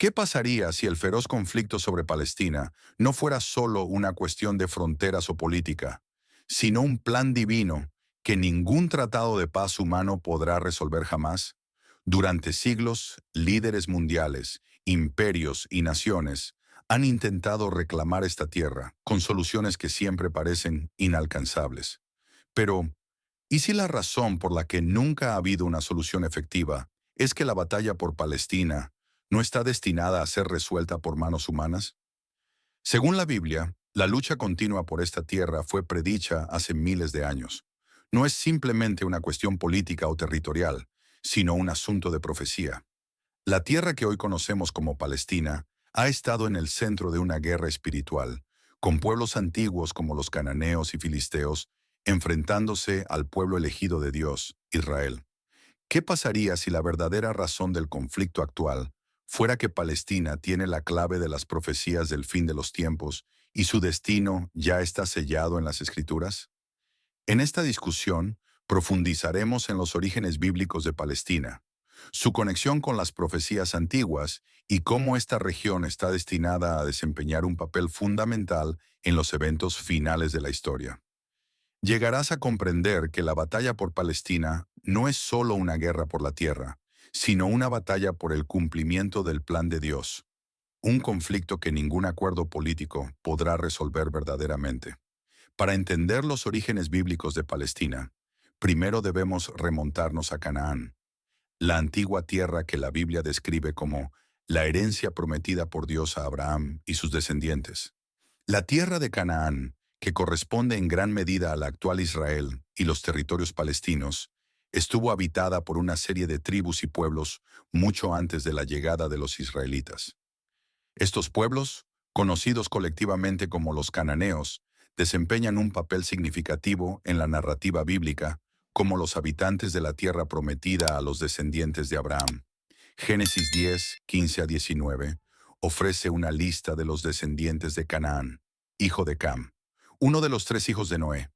¿Qué pasaría si el feroz conflicto sobre Palestina no fuera solo una cuestión de fronteras o política, sino un plan divino que ningún tratado de paz humano podrá resolver jamás? Durante siglos, líderes mundiales, imperios y naciones han intentado reclamar esta tierra con soluciones que siempre parecen inalcanzables. Pero, ¿y si la razón por la que nunca ha habido una solución efectiva es que la batalla por Palestina no está destinada a ser resuelta por manos humanas? Según la Biblia, la lucha continua por esta tierra fue predicha hace miles de años. No es simplemente una cuestión política o territorial, sino un asunto de profecía. La tierra que hoy conocemos como Palestina ha estado en el centro de una guerra espiritual, con pueblos antiguos como los cananeos y filisteos enfrentándose al pueblo elegido de Dios, Israel. ¿Qué pasaría si la verdadera razón del conflicto actual fuera que Palestina tiene la clave de las profecías del fin de los tiempos y su destino ya está sellado en las Escrituras? En esta discusión, profundizaremos en los orígenes bíblicos de Palestina, su conexión con las profecías antiguas y cómo esta región está destinada a desempeñar un papel fundamental en los eventos finales de la historia. Llegarás a comprender que la batalla por Palestina no es solo una guerra por la tierra, sino una batalla por el cumplimiento del plan de Dios, un conflicto que ningún acuerdo político podrá resolver verdaderamente. Para entender los orígenes bíblicos de Palestina, primero debemos remontarnos a Canaán, la antigua tierra que la Biblia describe como la herencia prometida por Dios a Abraham y sus descendientes. La tierra de Canaán, que corresponde en gran medida a la actual Israel y los territorios palestinos, estuvo habitada por una serie de tribus y pueblos mucho antes de la llegada de los israelitas. Estos pueblos, conocidos colectivamente como los cananeos, desempeñan un papel significativo en la narrativa bíblica como los habitantes de la tierra prometida a los descendientes de Abraham. Génesis 10, 15 a 19, ofrece una lista de los descendientes de Canaán, hijo de Cam, uno de los tres hijos de Noé.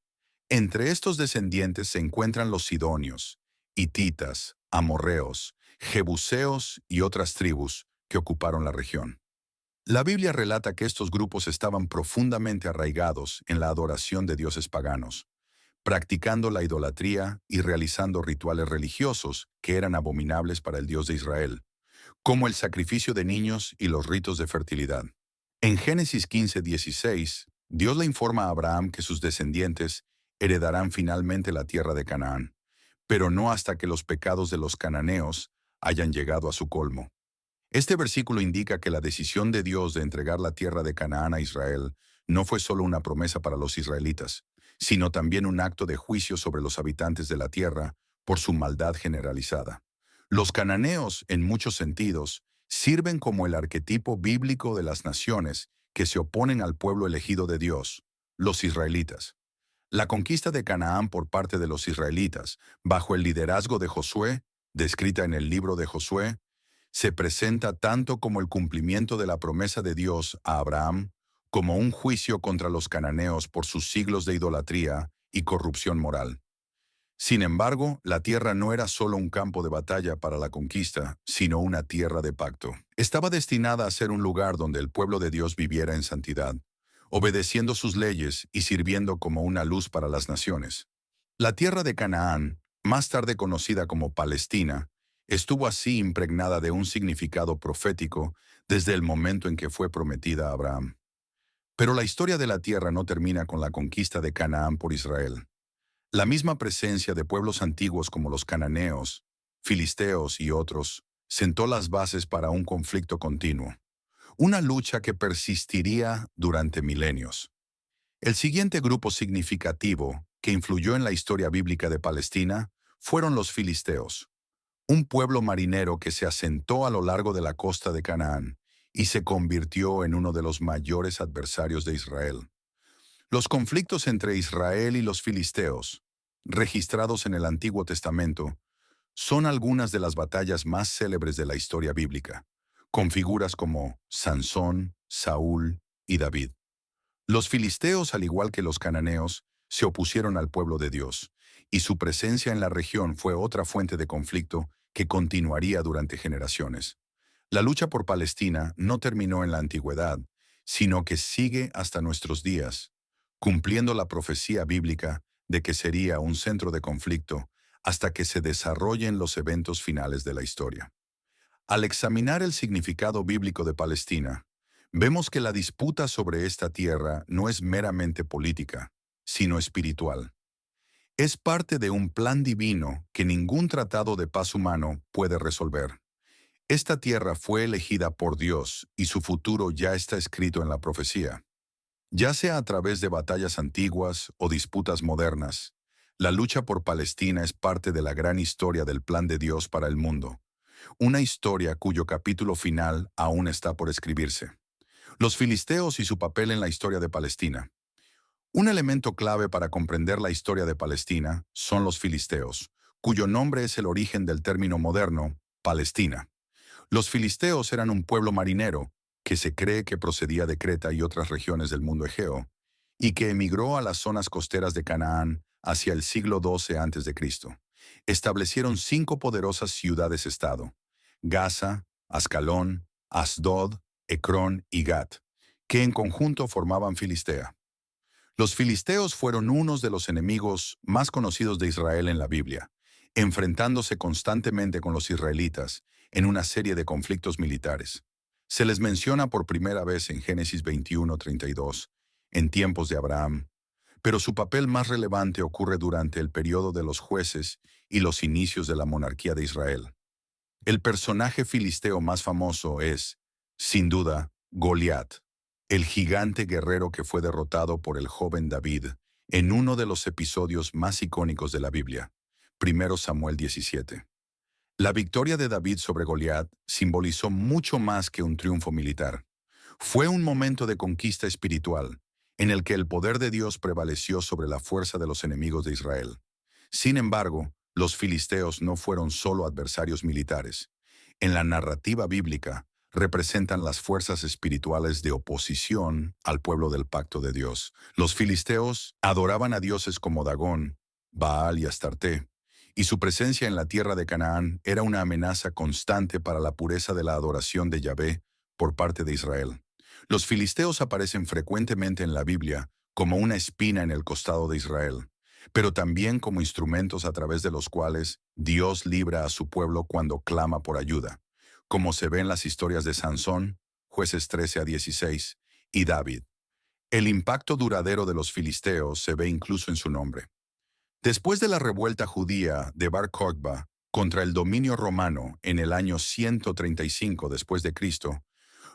Entre estos descendientes se encuentran los sidonios, hititas, amorreos, jebuseos y otras tribus que ocuparon la región. La Biblia relata que estos grupos estaban profundamente arraigados en la adoración de dioses paganos, practicando la idolatría y realizando rituales religiosos que eran abominables para el Dios de Israel, como el sacrificio de niños y los ritos de fertilidad. En Génesis 15:16, Dios le informa a Abraham que sus descendientes heredarán finalmente la tierra de Canaán, pero no hasta que los pecados de los cananeos hayan llegado a su colmo. Este versículo indica que la decisión de Dios de entregar la tierra de Canaán a Israel no fue solo una promesa para los israelitas, sino también un acto de juicio sobre los habitantes de la tierra por su maldad generalizada. Los cananeos, en muchos sentidos, sirven como el arquetipo bíblico de las naciones que se oponen al pueblo elegido de Dios, los israelitas. La conquista de Canaán por parte de los israelitas, bajo el liderazgo de Josué, descrita en el libro de Josué, se presenta tanto como el cumplimiento de la promesa de Dios a Abraham, como un juicio contra los cananeos por sus siglos de idolatría y corrupción moral. Sin embargo, la tierra no era solo un campo de batalla para la conquista, sino una tierra de pacto. Estaba destinada a ser un lugar donde el pueblo de Dios viviera en santidad, obedeciendo sus leyes y sirviendo como una luz para las naciones. La tierra de Canaán, más tarde conocida como Palestina, estuvo así impregnada de un significado profético desde el momento en que fue prometida a Abraham. Pero la historia de la tierra no termina con la conquista de Canaán por Israel. La misma presencia de pueblos antiguos como los cananeos, filisteos y otros sentó las bases para un conflicto continuo, una lucha que persistiría durante milenios. El siguiente grupo significativo que influyó en la historia bíblica de Palestina fueron los filisteos, un pueblo marinero que se asentó a lo largo de la costa de Canaán y se convirtió en uno de los mayores adversarios de Israel. Los conflictos entre Israel y los filisteos, registrados en el Antiguo Testamento, son algunas de las batallas más célebres de la historia bíblica, con figuras como Sansón, Saúl y David. Los filisteos, al igual que los cananeos, se opusieron al pueblo de Dios, y su presencia en la región fue otra fuente de conflicto que continuaría durante generaciones. La lucha por Palestina no terminó en la antigüedad, sino que sigue hasta nuestros días, cumpliendo la profecía bíblica de que sería un centro de conflicto hasta que se desarrollen los eventos finales de la historia. Al examinar el significado bíblico de Palestina, vemos que la disputa sobre esta tierra no es meramente política, sino espiritual. Es parte de un plan divino que ningún tratado de paz humano puede resolver. Esta tierra fue elegida por Dios y su futuro ya está escrito en la profecía. Ya sea a través de batallas antiguas o disputas modernas, la lucha por Palestina es parte de la gran historia del plan de Dios para el mundo, una historia cuyo capítulo final aún está por escribirse. Los filisteos y su papel en la historia de Palestina. Un elemento clave para comprender la historia de Palestina son los filisteos, cuyo nombre es el origen del término moderno, Palestina. Los filisteos eran un pueblo marinero que se cree que procedía de Creta y otras regiones del mundo egeo, y que emigró a las zonas costeras de Canaán hacia el siglo XII a.C. Establecieron 5 poderosas ciudades-estado: Gaza, Ascalón, Asdod, Ecrón y Gat, que en conjunto formaban Filistea. Los filisteos fueron unos de los enemigos más conocidos de Israel en la Biblia, enfrentándose constantemente con los israelitas en una serie de conflictos militares. Se les menciona por primera vez en Génesis 21:32, en tiempos de Abraham, pero su papel más relevante ocurre durante el periodo de los jueces y los inicios de la monarquía de Israel. El personaje filisteo más famoso es, sin duda, Goliat, el gigante guerrero que fue derrotado por el joven David en uno de los episodios más icónicos de la Biblia, 1 Samuel 17. La victoria de David sobre Goliat simbolizó mucho más que un triunfo militar. Fue un momento de conquista espiritual, en el que el poder de Dios prevaleció sobre la fuerza de los enemigos de Israel. Sin embargo, los filisteos no fueron solo adversarios militares. En la narrativa bíblica, representan las fuerzas espirituales de oposición al pueblo del pacto de Dios. Los filisteos adoraban a dioses como Dagón, Baal y Astarte, y su presencia en la tierra de Canaán era una amenaza constante para la pureza de la adoración de Yahvé por parte de Israel. Los filisteos aparecen frecuentemente en la Biblia como una espina en el costado de Israel, pero también como instrumentos a través de los cuales Dios libra a su pueblo cuando clama por ayuda, como se ve en las historias de Sansón, Jueces 13-16, y David. El impacto duradero de los filisteos se ve incluso en su nombre. Después de la revuelta judía de Bar Kokhba contra el dominio romano en el año 135 después de Cristo,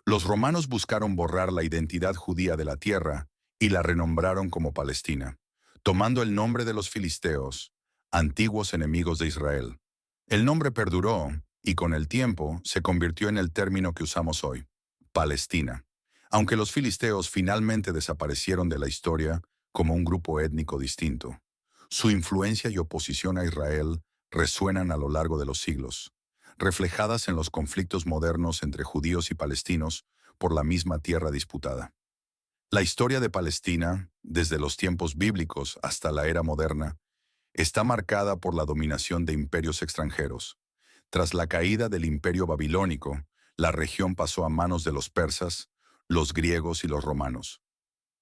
los romanos buscaron borrar la identidad judía de la tierra y la renombraron como Palestina, tomando el nombre de los filisteos, antiguos enemigos de Israel. El nombre perduró y con el tiempo se convirtió en el término que usamos hoy, Palestina, aunque los filisteos finalmente desaparecieron de la historia como un grupo étnico distinto. Su influencia y oposición a Israel resuenan a lo largo de los siglos, reflejadas en los conflictos modernos entre judíos y palestinos por la misma tierra disputada. La historia de Palestina, desde los tiempos bíblicos hasta la era moderna, está marcada por la dominación de imperios extranjeros. Tras la caída del imperio babilónico, la región pasó a manos de los persas, los griegos y los romanos.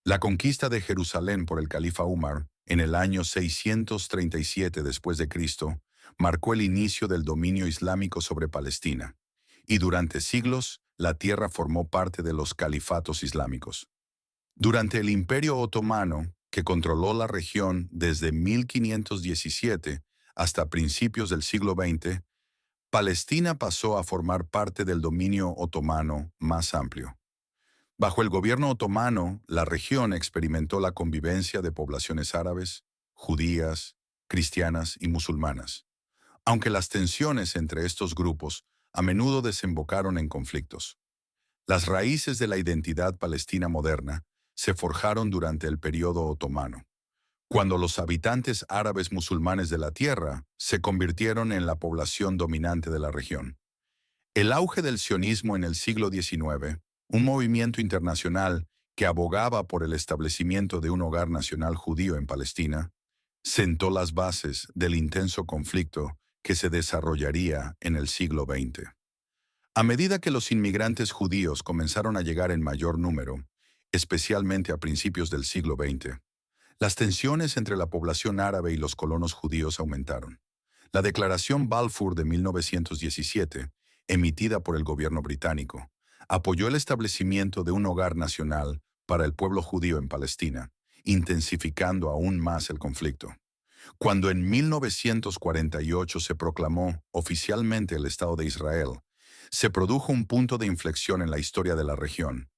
La conquista de Jerusalén por el califa Umar en el año 637 después de Cristo marcó el inicio del dominio islámico sobre Palestina, y durante siglos la tierra formó parte de los califatos islámicos. Durante el Imperio Otomano, que controló la región desde 1517 hasta principios del siglo XX, Palestina pasó a formar parte del dominio otomano más amplio. Bajo el gobierno otomano, la región experimentó la convivencia de poblaciones árabes, judías, cristianas y musulmanas, aunque las tensiones entre estos grupos a menudo desembocaron en conflictos. Las raíces de la identidad palestina moderna se forjaron durante el periodo otomano, cuando los habitantes árabes musulmanes de la tierra se convirtieron en la población dominante de la región. El auge del sionismo en el siglo XIX, un movimiento internacional que abogaba por el establecimiento de un hogar nacional judío en Palestina, sentó las bases del intenso conflicto que se desarrollaría en el siglo XX. A medida que los inmigrantes judíos comenzaron a llegar en mayor número, especialmente a principios del siglo XX, las tensiones entre la población árabe y los colonos judíos aumentaron. La Declaración Balfour de 1917, emitida por el gobierno británico, apoyó el establecimiento de un hogar nacional para el pueblo judío en Palestina, intensificando aún más el conflicto. Cuando en 1948 se proclamó oficialmente el Estado de Israel, se produjo un punto de inflexión en la historia de la región.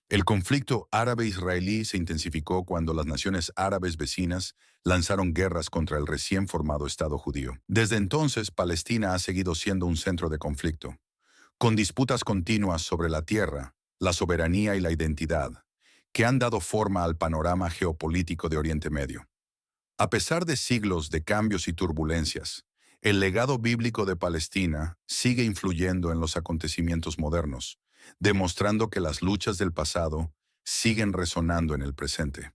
El conflicto árabe-israelí se intensificó cuando las naciones árabes vecinas lanzaron guerras contra el recién formado Estado judío. Desde entonces, Palestina ha seguido siendo un centro de conflicto, con disputas continuas sobre la tierra, la soberanía y la identidad, que han dado forma al panorama geopolítico de Oriente Medio. A pesar de siglos de cambios y turbulencias, el legado bíblico de Palestina sigue influyendo en los acontecimientos modernos, demostrando que las luchas del pasado siguen resonando en el presente.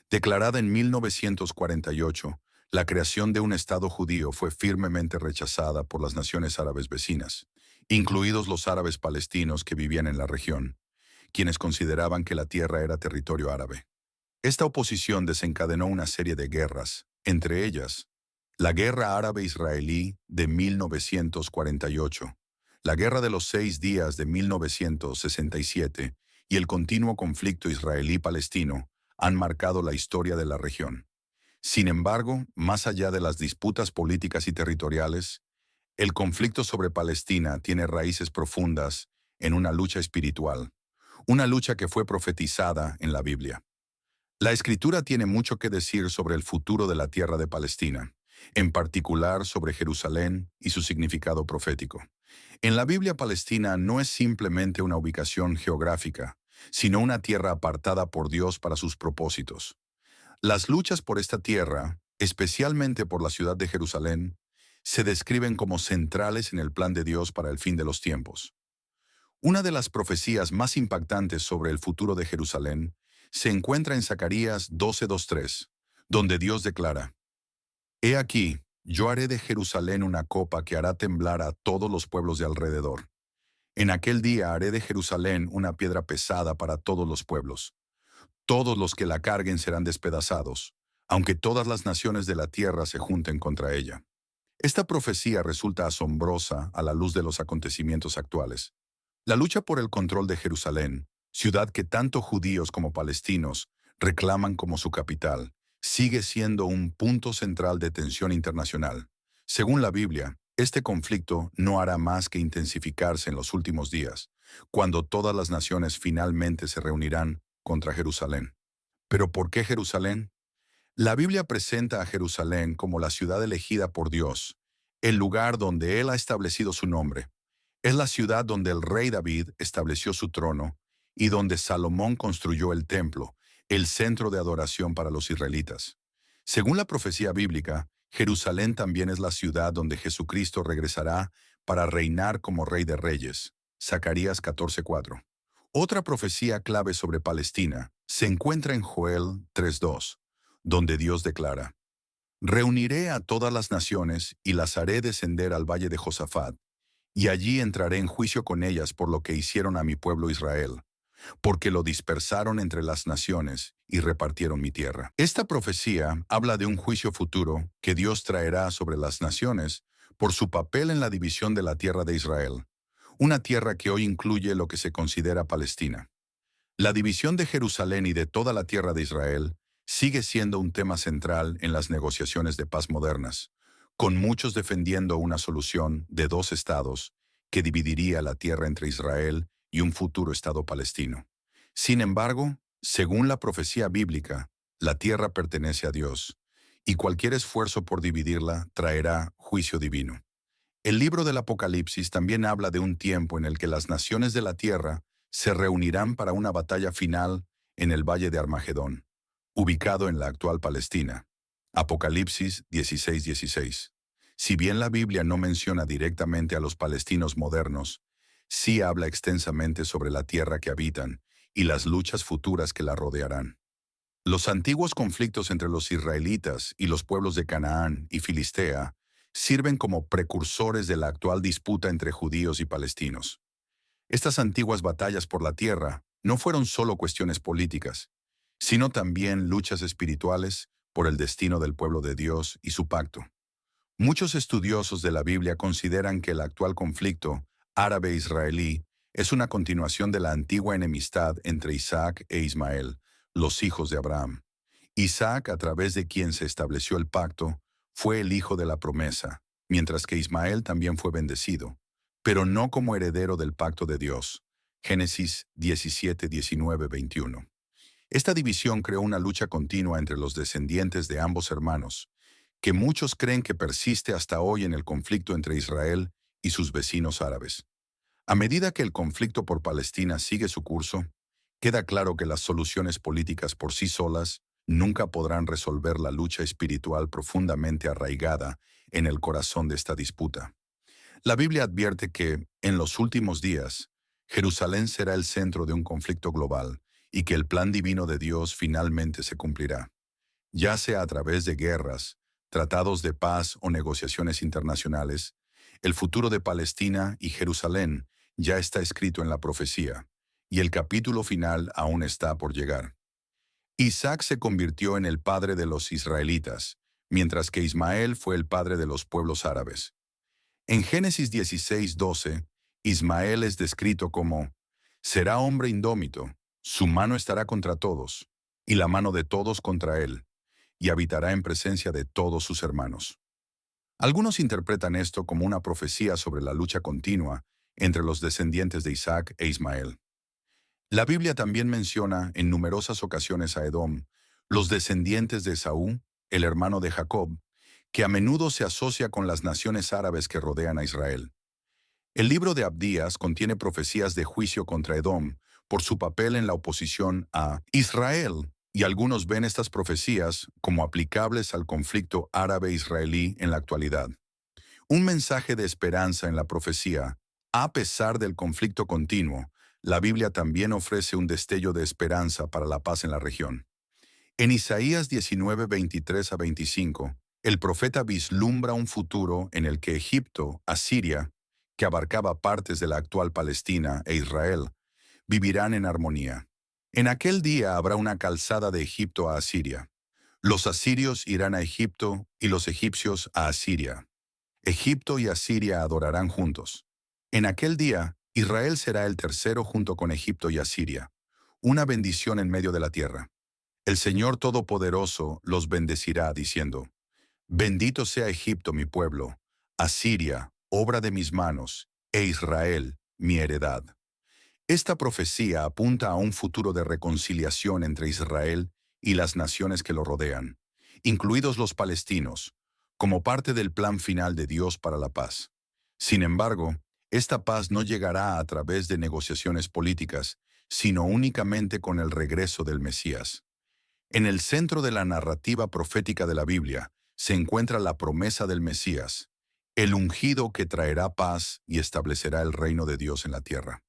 Declarada en 1948, la creación de un Estado judío fue firmemente rechazada por las naciones árabes vecinas, incluidos los árabes palestinos que vivían en la región, quienes consideraban que la tierra era territorio árabe. Esta oposición desencadenó una serie de guerras, entre ellas, la Guerra Árabe-Israelí de 1948, la Guerra de los 6 días de 1967 y el continuo conflicto israelí-palestino han marcado la historia de la región. Sin embargo, más allá de las disputas políticas y territoriales, el conflicto sobre Palestina tiene raíces profundas en una lucha espiritual, una lucha que fue profetizada en la Biblia. La Escritura tiene mucho que decir sobre el futuro de la tierra de Palestina, en particular sobre Jerusalén y su significado profético. En la Biblia, Palestina no es simplemente una ubicación geográfica, sino una tierra apartada por Dios para sus propósitos. Las luchas por esta tierra, especialmente por la ciudad de Jerusalén, se describen como centrales en el plan de Dios para el fin de los tiempos. Una de las profecías más impactantes sobre el futuro de Jerusalén se encuentra en Zacarías 12:2-3, donde Dios declara: He aquí, yo haré de Jerusalén una copa que hará temblar a todos los pueblos de alrededor. En aquel día haré de Jerusalén una piedra pesada para todos los pueblos. Todos los que la carguen serán despedazados, aunque todas las naciones de la tierra se junten contra ella. Esta profecía resulta asombrosa a la luz de los acontecimientos actuales. La lucha por el control de Jerusalén, ciudad que tanto judíos como palestinos reclaman como su capital, sigue siendo un punto central de tensión internacional. Según la Biblia, este conflicto no hará más que intensificarse en los últimos días, cuando todas las naciones finalmente se reunirán contra Jerusalén. ¿Pero por qué Jerusalén? La Biblia presenta a Jerusalén como la ciudad elegida por Dios, el lugar donde Él ha establecido su nombre. Es la ciudad donde el rey David estableció su trono y donde Salomón construyó el templo, el centro de adoración para los israelitas. Según la profecía bíblica, Jerusalén también es la ciudad donde Jesucristo regresará para reinar como Rey de Reyes. Zacarías 14:4. Otra profecía clave sobre Palestina se encuentra en Joel 3:2, donde Dios declara: Reuniré a todas las naciones y las haré descender al valle de Josafat, y allí entraré en juicio con ellas por lo que hicieron a mi pueblo Israel, porque lo dispersaron entre las naciones y repartieron mi tierra. Esta profecía habla de un juicio futuro que Dios traerá sobre las naciones por su papel en la división de la tierra de Israel, una tierra que hoy incluye lo que se considera Palestina. La división de Jerusalén y de toda la tierra de Israel sigue siendo un tema central en las negociaciones de paz modernas, con muchos defendiendo una solución de 2 estados que dividiría la tierra entre Israel y un futuro Estado palestino. Sin embargo, según la profecía bíblica, la tierra pertenece a Dios, y cualquier esfuerzo por dividirla traerá juicio divino. El libro del Apocalipsis también habla de un tiempo en el que las naciones de la tierra se reunirán para una batalla final en el valle de Armagedón, ubicado en la actual Palestina. Apocalipsis 16:16. Si bien la Biblia no menciona directamente a los palestinos modernos, sí habla extensamente sobre la tierra que habitan y las luchas futuras que la rodearán. Los antiguos conflictos entre los israelitas y los pueblos de Canaán y Filistea sirven como precursores de la actual disputa entre judíos y palestinos. Estas antiguas batallas por la tierra no fueron solo cuestiones políticas, sino también luchas espirituales por el destino del pueblo de Dios y su pacto. Muchos estudiosos de la Biblia consideran que el actual conflicto árabe-israelí es una continuación de la antigua enemistad entre Isaac e Ismael, los hijos de Abraham. Isaac, a través de quien se estableció el pacto, fue el hijo de la promesa, mientras que Ismael también fue bendecido, pero no como heredero del pacto de Dios. Génesis 17, 19, 21. Esta división creó una lucha continua entre los descendientes de ambos hermanos, que muchos creen que persiste hasta hoy en el conflicto entre Israel y sus vecinos árabes. A medida que el conflicto por Palestina sigue su curso, queda claro que las soluciones políticas por sí solas nunca podrán resolver la lucha espiritual profundamente arraigada en el corazón de esta disputa. La Biblia advierte que, en los últimos días, Jerusalén será el centro de un conflicto global y que el plan divino de Dios finalmente se cumplirá, ya sea a través de guerras, tratados de paz o negociaciones internacionales. El futuro de Palestina y Jerusalén ya está escrito en la profecía, y el capítulo final aún está por llegar. Isaac se convirtió en el padre de los israelitas, mientras que Ismael fue el padre de los pueblos árabes. En Génesis 16:12, Ismael es descrito como: será hombre indómito, su mano estará contra todos, y la mano de todos contra él, y habitará en presencia de todos sus hermanos. Algunos interpretan esto como una profecía sobre la lucha continua entre los descendientes de Isaac e Ismael. La Biblia también menciona en numerosas ocasiones a Edom, los descendientes de Esaú, el hermano de Jacob, que a menudo se asocia con las naciones árabes que rodean a Israel. El libro de Abdías contiene profecías de juicio contra Edom por su papel en la oposición a Israel, y algunos ven estas profecías como aplicables al conflicto árabe-israelí en la actualidad. Un mensaje de esperanza en la profecía. A pesar del conflicto continuo, la Biblia también ofrece un destello de esperanza para la paz en la región. En Isaías 19, 23 a 25, el profeta vislumbra un futuro en el que Egipto, Asiria, que abarcaba partes de la actual Palestina e Israel, vivirán en armonía. En aquel día habrá una calzada de Egipto a Asiria. Los asirios irán a Egipto y los egipcios a Asiria. Egipto y Asiria adorarán juntos. En aquel día, Israel será el tercero junto con Egipto y Asiria, una bendición en medio de la tierra. El Señor Todopoderoso los bendecirá diciendo: bendito sea Egipto mi pueblo, Asiria, obra de mis manos, e Israel, mi heredad. Esta profecía apunta a un futuro de reconciliación entre Israel y las naciones que lo rodean, incluidos los palestinos, como parte del plan final de Dios para la paz. Sin embargo, esta paz no llegará a través de negociaciones políticas, sino únicamente con el regreso del Mesías. En el centro de la narrativa profética de la Biblia se encuentra la promesa del Mesías, el ungido que traerá paz y establecerá el reino de Dios en la tierra.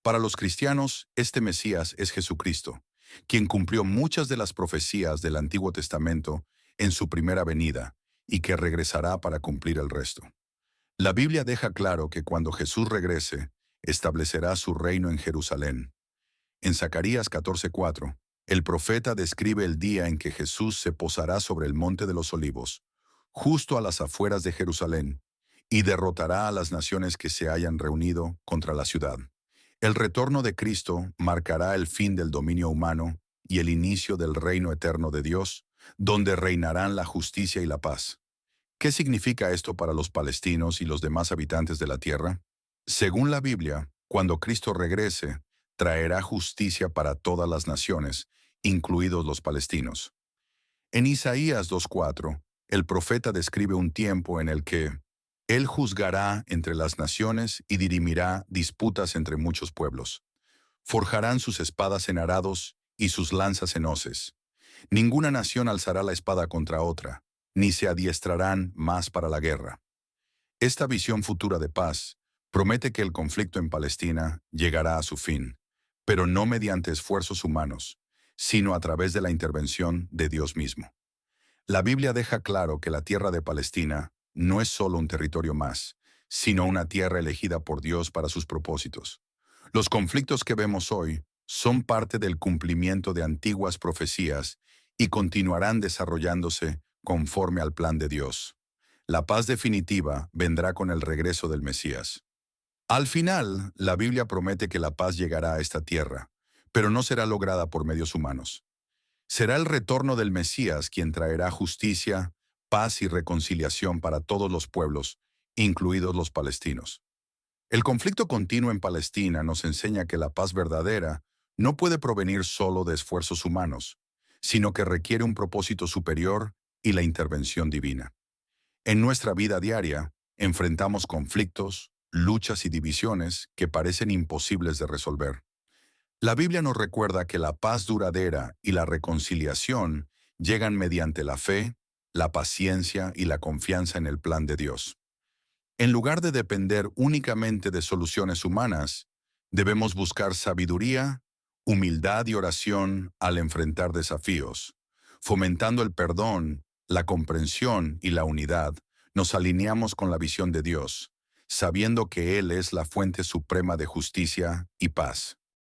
Para los cristianos, este Mesías es Jesucristo, quien cumplió muchas de las profecías del Antiguo Testamento en su primera venida y que regresará para cumplir el resto. La Biblia deja claro que cuando Jesús regrese, establecerá su reino en Jerusalén. En Zacarías 14:4, el profeta describe el día en que Jesús se posará sobre el monte de los olivos, justo a las afueras de Jerusalén, y derrotará a las naciones que se hayan reunido contra la ciudad. El retorno de Cristo marcará el fin del dominio humano y el inicio del reino eterno de Dios, donde reinarán la justicia y la paz. ¿Qué significa esto para los palestinos y los demás habitantes de la tierra? Según la Biblia, cuando Cristo regrese, traerá justicia para todas las naciones, incluidos los palestinos. En Isaías 2:4, el profeta describe un tiempo en el que Él juzgará entre las naciones y dirimirá disputas entre muchos pueblos. Forjarán sus espadas en arados y sus lanzas en hoces. Ninguna nación alzará la espada contra otra, ni se adiestrarán más para la guerra. Esta visión futura de paz promete que el conflicto en Palestina llegará a su fin, pero no mediante esfuerzos humanos, sino a través de la intervención de Dios mismo. La Biblia deja claro que la tierra de Palestina no es solo un territorio más, sino una tierra elegida por Dios para sus propósitos. Los conflictos que vemos hoy son parte del cumplimiento de antiguas profecías y continuarán desarrollándose conforme al plan de Dios. La paz definitiva vendrá con el regreso del Mesías. Al final, la Biblia promete que la paz llegará a esta tierra, pero no será lograda por medios humanos. Será el retorno del Mesías quien traerá justicia, paz y reconciliación para todos los pueblos, incluidos los palestinos. El conflicto continuo en Palestina nos enseña que la paz verdadera no puede provenir solo de esfuerzos humanos, sino que requiere un propósito superior y la intervención divina. En nuestra vida diaria, enfrentamos conflictos, luchas y divisiones que parecen imposibles de resolver. La Biblia nos recuerda que la paz duradera y la reconciliación llegan mediante la fe, la paciencia y la confianza en el plan de Dios. En lugar de depender únicamente de soluciones humanas, debemos buscar sabiduría, humildad y oración al enfrentar desafíos. Fomentando el perdón, la comprensión y la unidad, nos alineamos con la visión de Dios, sabiendo que Él es la fuente suprema de justicia y paz.